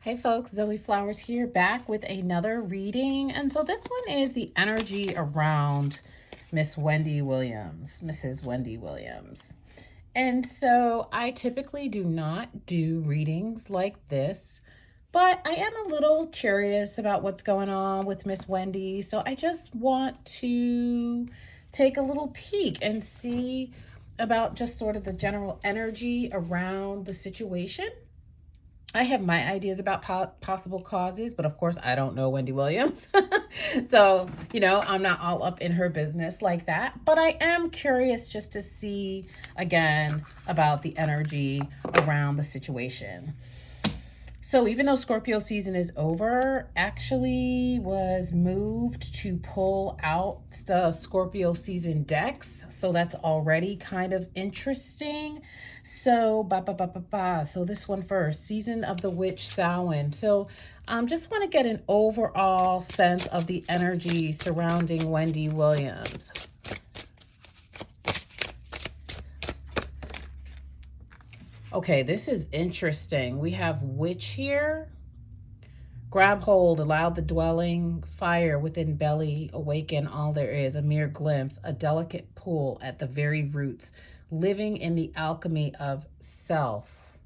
Hey folks, Zoe Flowers here, back with another reading. And so this one is the energy around Miss Wendy Williams, Mrs. Wendy Williams. And so I typically do not do readings like this, but I am a little curious about what's going on with Miss Wendy. So I just want to take a little peek and see about just sort of the general energy around the situation. I have my ideas about possible causes, but of course, I don't know Wendy Williams. So, I'm not all up in her business like that. But I am curious just to see again about the energy around the situation. So even though Scorpio season is over, actually was moved to pull out the Scorpio season decks. So that's already kind of interesting. So, so this one first, Season of the Witch Samhain. So just want to get an overall sense of the energy surrounding Wendy Williams. Okay, this is interesting. We have witch here. Grab hold, allow the dwelling fire within belly, awaken all there is, a mere glimpse, a delicate pull at the very roots, living in the alchemy of self.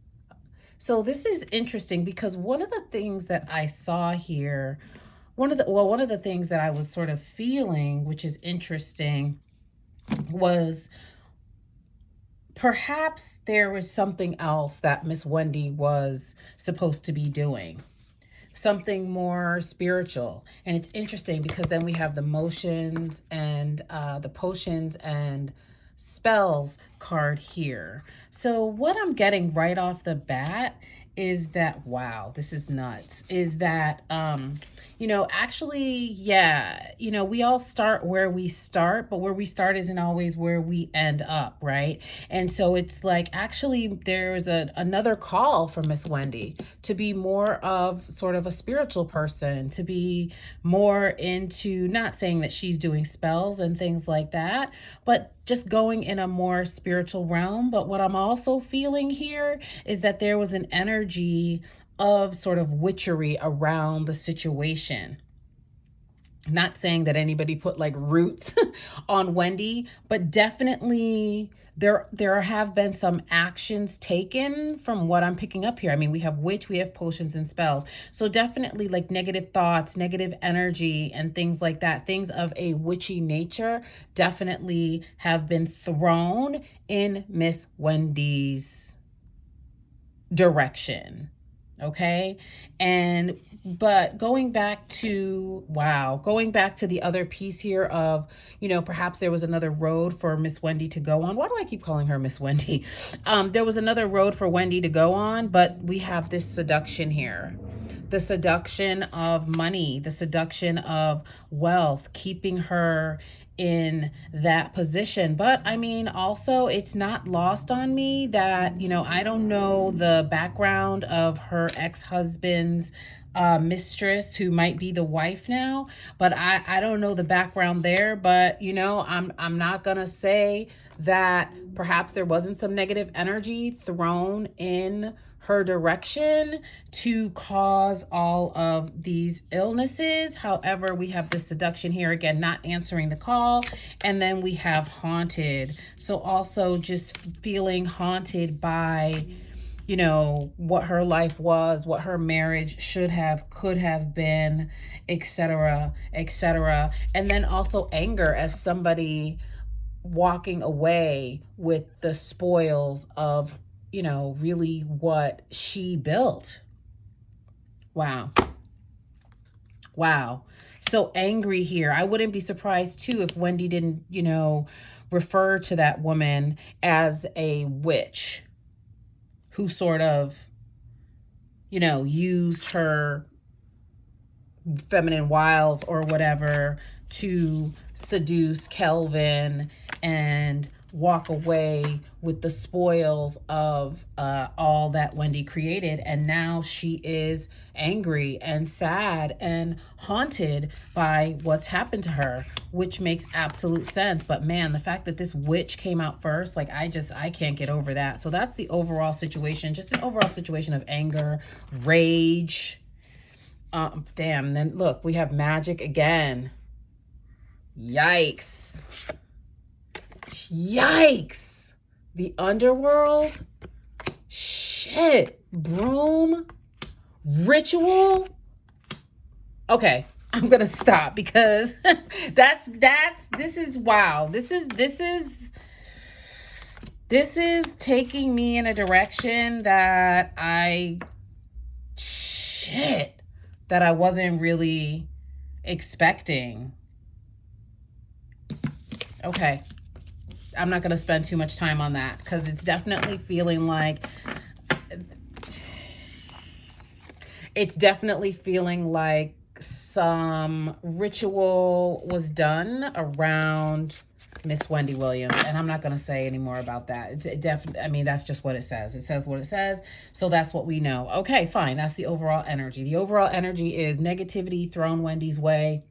So this is interesting because one of the things that I saw here, one of the things that I was sort of feeling, which is interesting, was perhaps there was something else that Miss Wendy was supposed to be doing, something more spiritual. And it's interesting because then we have the motions and the potions and spells card here. So what I'm getting right off the bat is that, wow, this is nuts, is that actually, yeah, we all start where we start, but where we start isn't always where we end up, right? And so it's like, actually, there's another call for Miss Wendy to be more of sort of a spiritual person, to be more into, not saying that she's doing spells and things like that, but just going in a more spiritual realm. But what I'm also feeling here is that there was an energy of sort of witchery around the situation. Not saying that anybody put like roots on Wendy, but definitely there have been some actions taken from what I'm picking up here. I mean, we have witch, we have potions and spells. So definitely like negative thoughts, negative energy and things like that, things of a witchy nature definitely have been thrown in Miss Wendy's direction. Okay. But going back to, going back to the other piece here of, perhaps there was another road for Miss Wendy to go on. Why do I keep calling her Miss Wendy? There was another road for Wendy to go on, but we have this seduction here. The seduction of money, the seduction of wealth, keeping her in that position. But I mean, also, it's not lost on me that, I don't know the background of her ex-husband's mistress, who might be the wife now, but I don't know the background there. But I'm not gonna say that perhaps there wasn't some negative energy thrown in her direction to cause all of these illnesses. However, we have the seduction here, again, not answering the call. And then we have haunted. So also just feeling haunted by, what her life was, what her marriage should have, could have been, etc., etc. And then also anger as somebody walking away with the spoils of, really what she built. Wow. Wow. So angry here. I wouldn't be surprised too if Wendy didn't, refer to that woman as a witch who sort of, used her feminine wiles or whatever to seduce Kelvin and walk away with the spoils of all that Wendy created. And now she is angry and sad and haunted by what's happened to her, which makes absolute sense. But man, the fact that this witch came out first, like I can't get over that. So that's the overall situation, just an overall situation of anger, rage. Damn, then look, we have magic again. Yikes. Yikes. The underworld. Shit. Broom. Ritual. Okay, I'm gonna stop because this is wow. This is taking me in a direction that I wasn't really expecting. Okay. I'm not going to spend too much time on that because it's definitely feeling like some ritual was done around Miss Wendy Williams, and I'm not going to say any more about that. I mean, that's just what it says. It says what it says, so that's what we know. Okay, fine. That's the overall energy. The overall energy is negativity thrown Wendy's way.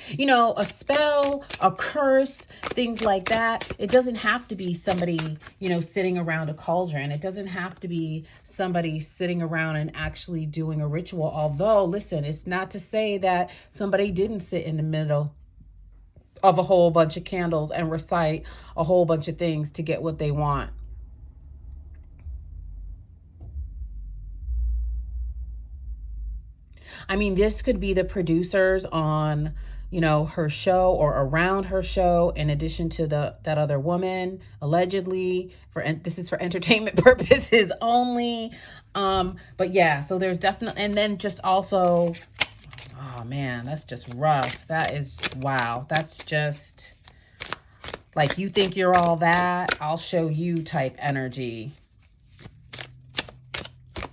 You know, a spell, a curse, things like that. It doesn't have to be somebody, you know, sitting around a cauldron. It doesn't have to be somebody sitting around and actually doing a ritual. Although, listen, it's not to say that somebody didn't sit in the middle of a whole bunch of candles and recite a whole bunch of things to get what they want. I mean, this could be the producers on, you know, her show or around her show, in addition to that other woman, allegedly. This is for entertainment purposes only. But yeah, so there's definitely, and then just also, oh man, that's just rough. That is, wow. That's just like, you think you're all that, I'll show you type energy.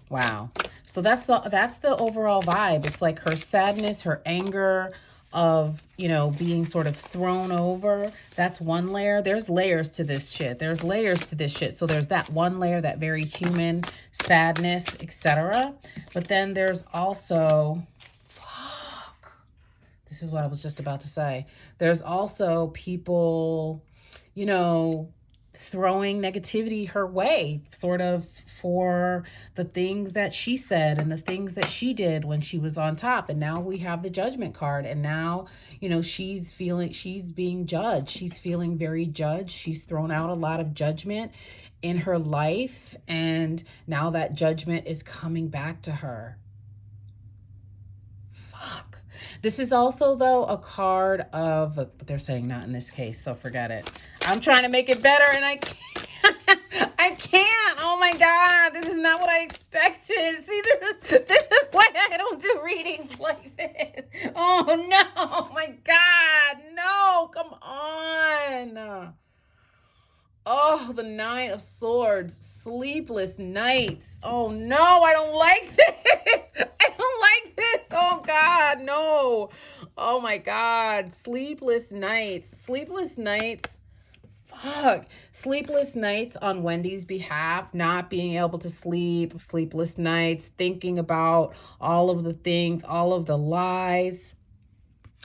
Wow. So that's the overall vibe. It's like her sadness, her anger of, you know, being sort of thrown over. That's one layer. There's layers to this shit. There's layers to this shit. So there's that one layer, that very human sadness, etc. But then there's also, fuck, this is what I was just about to say. There's also people, you know, throwing negativity her way, sort of, for the things that she said and the things that she did when she was on top. And now we have the judgment card, and now, you know, she's being judged. She's feeling very judged. She's thrown out a lot of judgment in her life, and now that judgment is coming back to her. Fuck. This is also, though, a card of, but they're saying not in this case, so forget it. I'm trying to make it better, and I can't. I can't. Oh my God, this is not what I expected. See, this is why I don't do readings like this. Oh no, oh my God, no, come on. Oh, the Nine of Swords, sleepless nights. Oh no, I don't like this. I don't like this. Oh God, no. Oh my God, sleepless nights. Sleepless nights. Fuck. Sleepless nights on Wendy's behalf, not being able to sleep, sleepless nights, thinking about all of the things, all of the lies,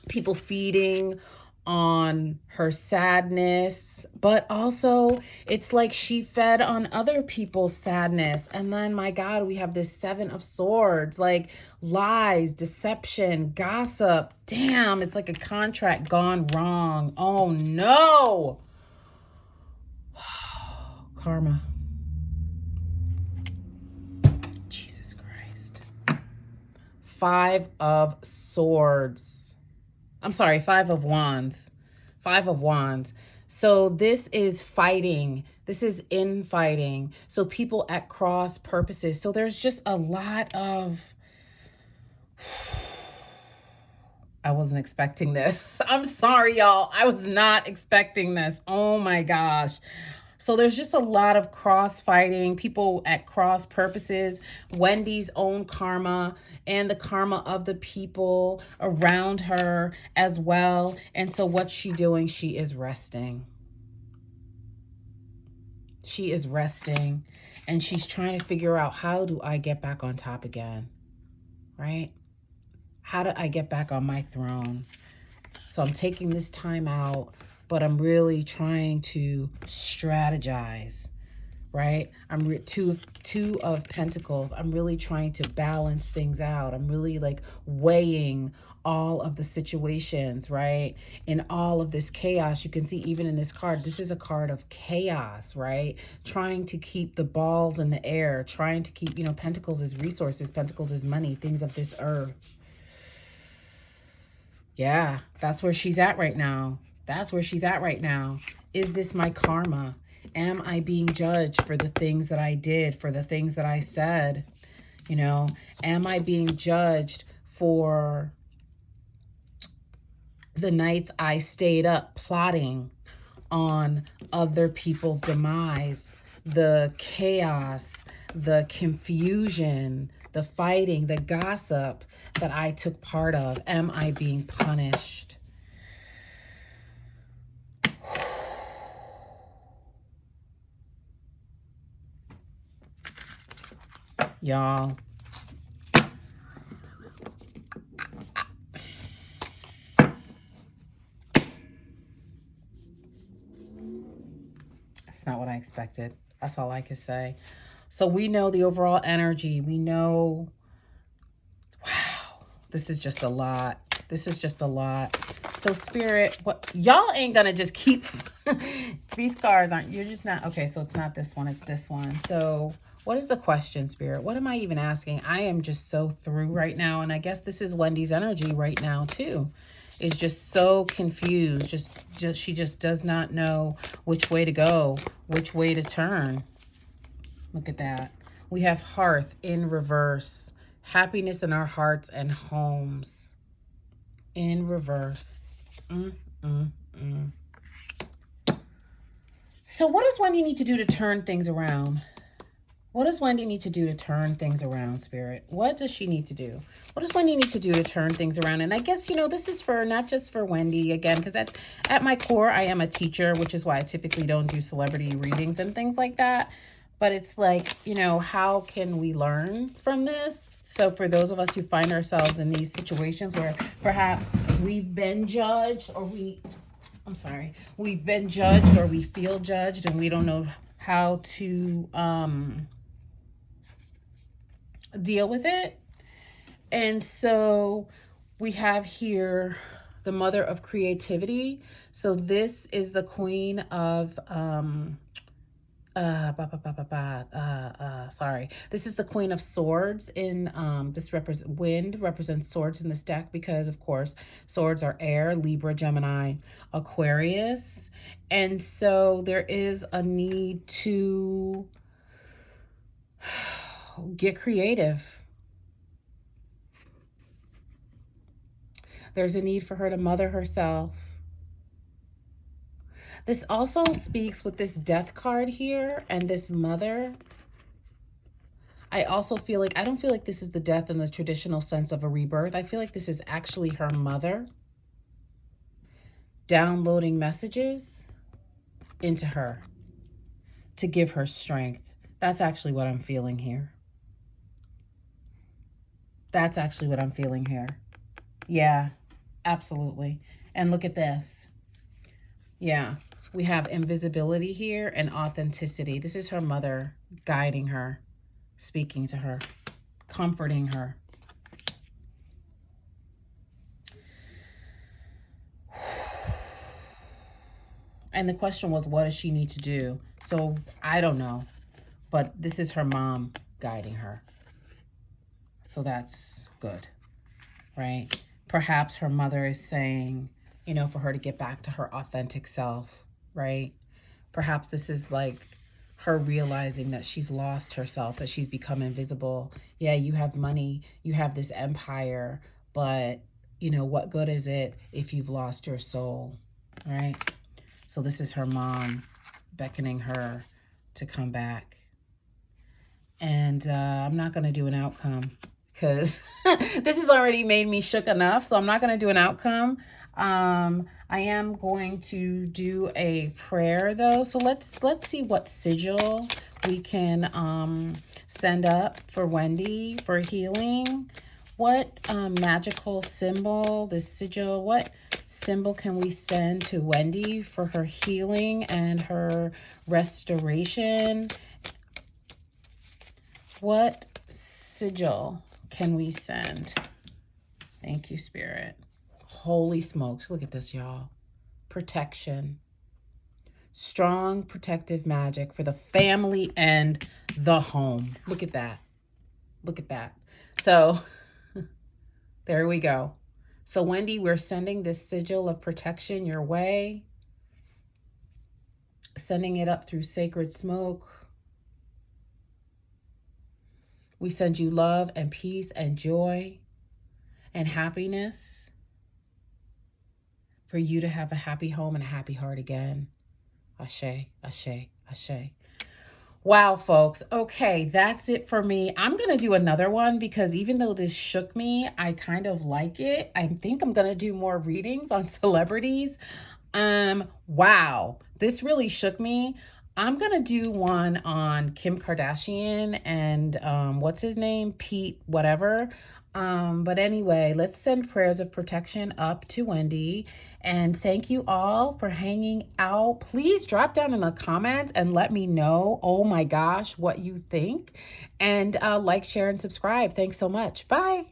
people feeding on her sadness, but also it's like she fed on other people's sadness. And then, my God, we have this Seven of Swords, like lies, deception, gossip. Damn, it's like a contract gone wrong. Oh no. Karma. Jesus Christ. Five of Swords. I'm sorry, Five of Wands. Five of Wands. So this is fighting. This is infighting. So people at cross purposes. So there's just a lot of... I wasn't expecting this. I'm sorry, y'all. I was not expecting this. Oh my gosh. So there's just a lot of cross fighting, people at cross purposes, Wendy's own karma and the karma of the people around her as well. And so what's she doing? She is resting. She is resting, and she's trying to figure out, how do I get back on top again, right? How do I get back on my throne? So I'm taking this time out, but I'm really trying to strategize, right? Two of Pentacles. I'm really trying to balance things out. I'm really like weighing all of the situations, right? In all of this chaos, you can see even in this card, this is a card of chaos, right? Trying to keep the balls in the air, trying to keep, Pentacles is resources, Pentacles is money, things of this earth. Yeah, that's where she's at right now. That's where she's at right now. Is this my karma? Am I being judged for the things that I did, for the things that I said? Am I being judged for the nights I stayed up plotting on other people's demise, the chaos, the confusion, the fighting, the gossip that I took part of? Am I being punished? Y'all, that's not what I expected. That's all I can say. So we know the overall energy. We know, wow, this is just a lot. This is just a lot. So Spirit, what y'all ain't gonna just keep these cards aren't, you're just not, okay, so it's not this one, it's this one. So what is the question, Spirit? What am I even asking? I am just so through right now, and I guess this is Wendy's energy right now too. Is just so confused. Just she just does not know which way to go, which way to turn. Look at that. We have Hearth in reverse. Happiness in our hearts and homes. In reverse. So what does Wendy need to do to turn things around? What does Wendy need to do to turn things around, Spirit? What does she need to do? What does Wendy need to do to turn things around? And I guess, this is for not just for Wendy, again, because at my core, I am a teacher, which is why I typically don't do celebrity readings and things like that. But it's like, how can we learn from this? So for those of us who find ourselves in these situations where perhaps we've been judged, or we've been judged, or we feel judged, and we don't know how to deal with it. And so we have here the mother of creativity. So this is the queen of this is the Queen of Swords in this wind represents swords in this deck, because of course swords are air, Libra, Gemini, Aquarius. And so there is a need to get creative. There's a need for her to mother herself. This also speaks with this death card here and this mother. I also feel like, I don't feel like this is the death in the traditional sense of a rebirth. I feel like this is actually her mother downloading messages into her to give her strength. That's actually what I'm feeling here. That's actually what I'm feeling here. Yeah, absolutely. And look at this. Yeah, we have invisibility here and authenticity. This is her mother guiding her, speaking to her, comforting her. And the question was, what does she need to do? So I don't know, but this is her mom guiding her. So that's good, right? Perhaps her mother is saying, for her to get back to her authentic self, right? Perhaps this is like her realizing that she's lost herself, that she's become invisible. Yeah, you have money, you have this empire, but what good is it if you've lost your soul, right? So this is her mom beckoning her to come back. And I'm not going to do an outcome, because this has already made me shook enough. So I'm not going to do an outcome. I am going to do a prayer though. So let's see what sigil we can send up for Wendy for healing. What magical symbol, this sigil, what symbol can we send to Wendy for her healing and her restoration? What sigil can we send? Thank you, Spirit. Holy smokes. Look at this, y'all. Protection. Strong protective magic for the family and the home. Look at that. Look at that. So there we go. So Wendy, we're sending this sigil of protection your way. Sending it up through sacred smoke. We send you love and peace and joy and happiness for you to have a happy home and a happy heart again. Ashe, ashe, ashe. Wow, folks. Okay, that's it for me. I'm going to do another one because even though this shook me, I kind of like it. I think I'm going to do more readings on celebrities. Wow, this really shook me. I'm going to do one on Kim Kardashian and what's his name? Pete, whatever. But anyway, let's send prayers of protection up to Wendy. And thank you all for hanging out. Please drop down in the comments and let me know, oh my gosh, what you think. And like, share, and subscribe. Thanks so much. Bye.